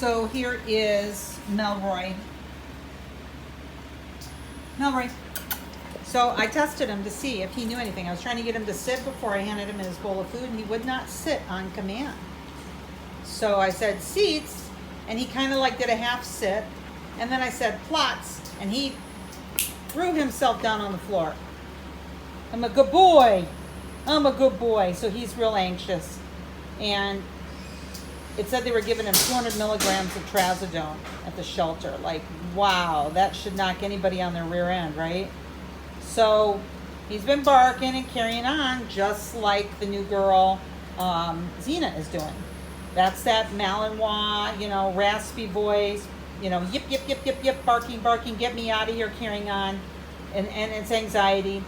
So here is Melroy. Melroy. So I tested him to see if he knew anything. I was trying to get him to sit before I handed him his bowl of food, and he would not sit on command. So I said, seats, and he kind of like did a half sit. And then I said, plots, and he threw himself down on the floor. I'm a good boy. I'm a good boy. So he's real anxious. And it said they were giving him 200 milligrams of trazodone at the shelter. Like, wow, that should knock anybody on their rear end, right? So he's been barking and carrying on just like the new girl, Xena, is doing. That's that Malinois, raspy voice, yip, yip, yip, yip, yip, barking, barking, get me out of here, carrying on. And it's anxiety.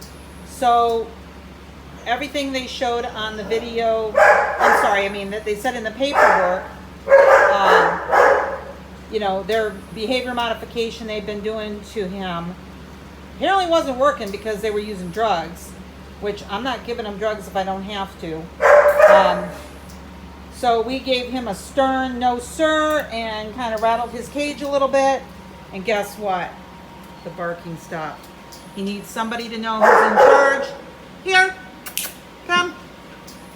So everything they showed on the video, that they said in the paperwork, their behavior modification they've been doing to him apparently wasn't working because they were using drugs, which I'm not giving him drugs if I don't have to. So we gave him a stern no sir and kind of rattled his cage a little bit. And guess what? The barking stopped. He needs somebody to know who's in charge. Here, come.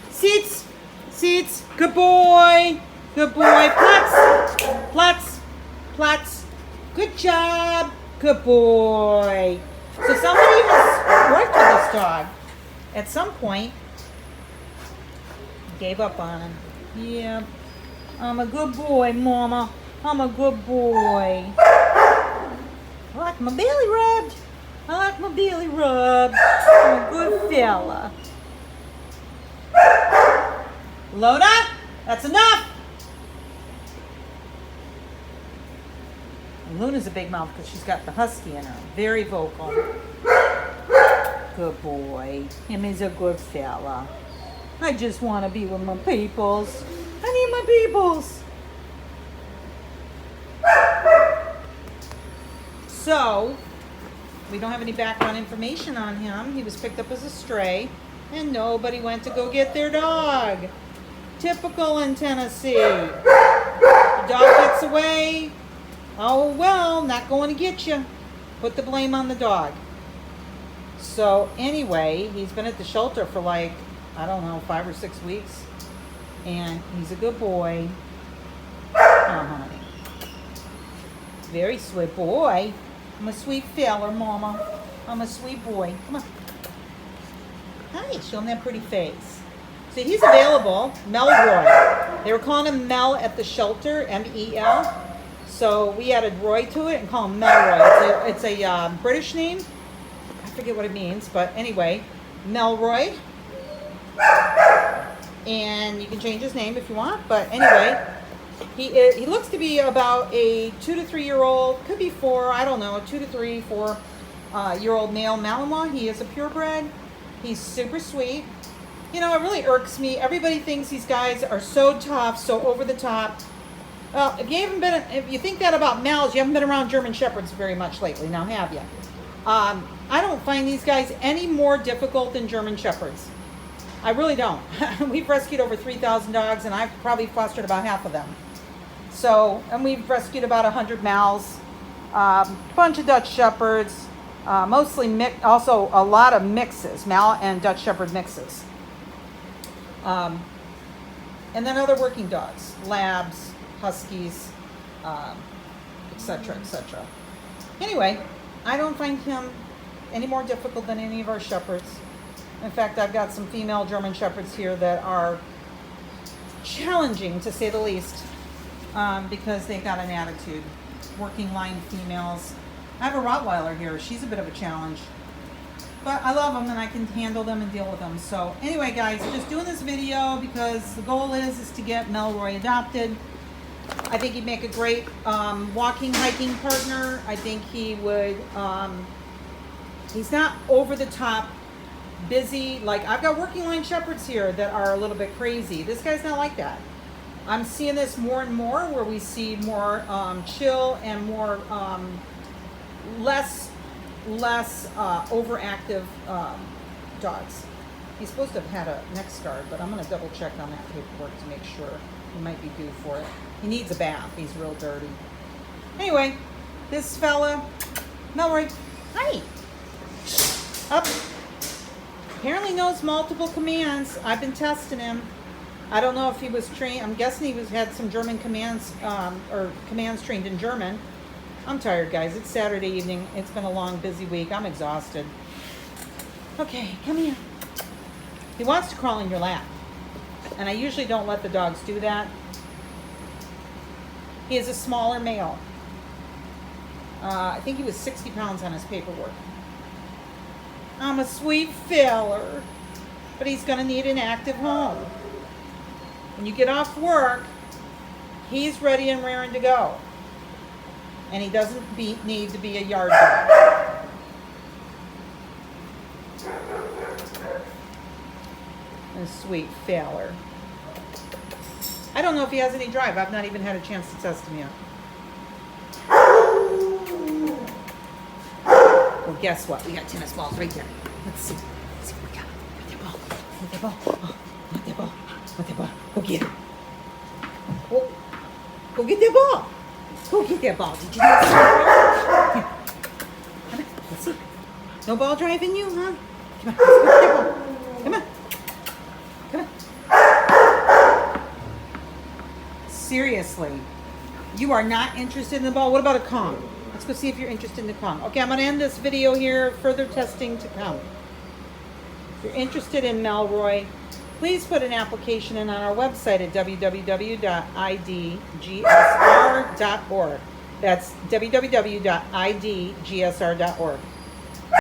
Seats, seats. Good boy. Good boy. Plots, plots, plots. Good job. Good boy. So somebody has worked with this dog. At some point, gave up on him. Yeah. I'm a good boy, Mama. I'm a good boy. I like my belly rubbed. I like my belly rubbed. I'm a good fella. Loda, that's enough. And Luna's a big mouth because she's got the husky in her. Very vocal. Good boy. Him is a good fella. I just want to be with my peoples. I need my peoples. So, we don't have any background information on him. He was picked up as a stray, and nobody went to go get their dog. Typical in Tennessee. The dog gets away. Oh, well, not going to get you. Put the blame on the dog. So, anyway, he's been at the shelter for 5 or 6 weeks. And he's a good boy. Oh, honey. Very sweet boy. I'm a sweet feller, Mama. I'm a sweet boy. Come on. Hi, show him that pretty face. See, he's available. Melroy. They were calling him Mel at the shelter, M-E-L. So we added Roy to it and call him Melroy. It's a British name. I forget what it means, but anyway, Melroy. And you can change his name if you want, but anyway, he looks to be about a 2 to 3 year old, could be 4, I don't know, 2 to 3, 4 year old male Malinois. He is a purebred. He's super sweet. It really irks me. Everybody thinks these guys are so tough, so over the top. Well, if you think that about Mals, you haven't been around German Shepherds very much lately, now have you? I don't find these guys any more difficult than German Shepherds. I really don't. We've rescued over 3,000 dogs, and I've probably fostered about half of them. So, and we've rescued about 100 Mals, bunch of Dutch Shepherds, mostly also a lot of mixes, Mal and Dutch Shepherd mixes. And then other working dogs, Labs, Huskies, etc., etc. Anyway, I don't find him any more difficult than any of our Shepherds. In fact, I've got some female German Shepherds here that are challenging, to say the least, because they've got an attitude. Working line females. I have a Rottweiler here. She's a bit of a challenge. But I love them, and I can handle them and deal with them. So anyway, guys, I'm just doing this video because the goal is to get Melroy adopted. I think he'd make a great walking, hiking partner. I think he would, he's not over the top busy. Like, I've got working line Shepherds here that are a little bit crazy. This guy's not like that. I'm seeing this more and more, where we see more chill and more less overactive dogs. He's supposed to have had a neck scar, but I'm going to double check on that paperwork to make sure. He might be due for it. He needs a bath. He's real dirty. Anyway, this fella, Melroy, hi. Up. Apparently knows multiple commands. I've been testing him. I don't know if he was trained. I'm guessing he had some German commands or commands trained in German. I'm tired, guys. It's Saturday evening. It's been a long, busy week. I'm exhausted. Okay, come here. He wants to crawl in your lap. And I usually don't let the dogs do that. He is a smaller male. I think he was 60 pounds on his paperwork. I'm a sweet feller, but he's going to need an active home. When you get off work, he's ready and raring to go. And he doesn't need to be a yard dog. A sweet feller. I don't know if he has any drive. I've not even had a chance to test him yet. Well, guess what? We got tennis balls right there. Let's see. Let's see what we got. Want that ball? Want that ball? Oh, want that ball? Want that ball? Go get it. Go get that ball. Go get that ball. Did you do that? Here. Come on. Let's see. No ball driving you, huh? Come on. Let's go get that ball. Come on. Come on. Seriously. You are not interested in the ball? What about a Kong? Let's go see if you're interested in the Kong. Okay, I'm going to end this video here. Further testing to come. If you're interested in Melroy, please put an application in on our website at www.idgsr.org. That's www.idgsr.org.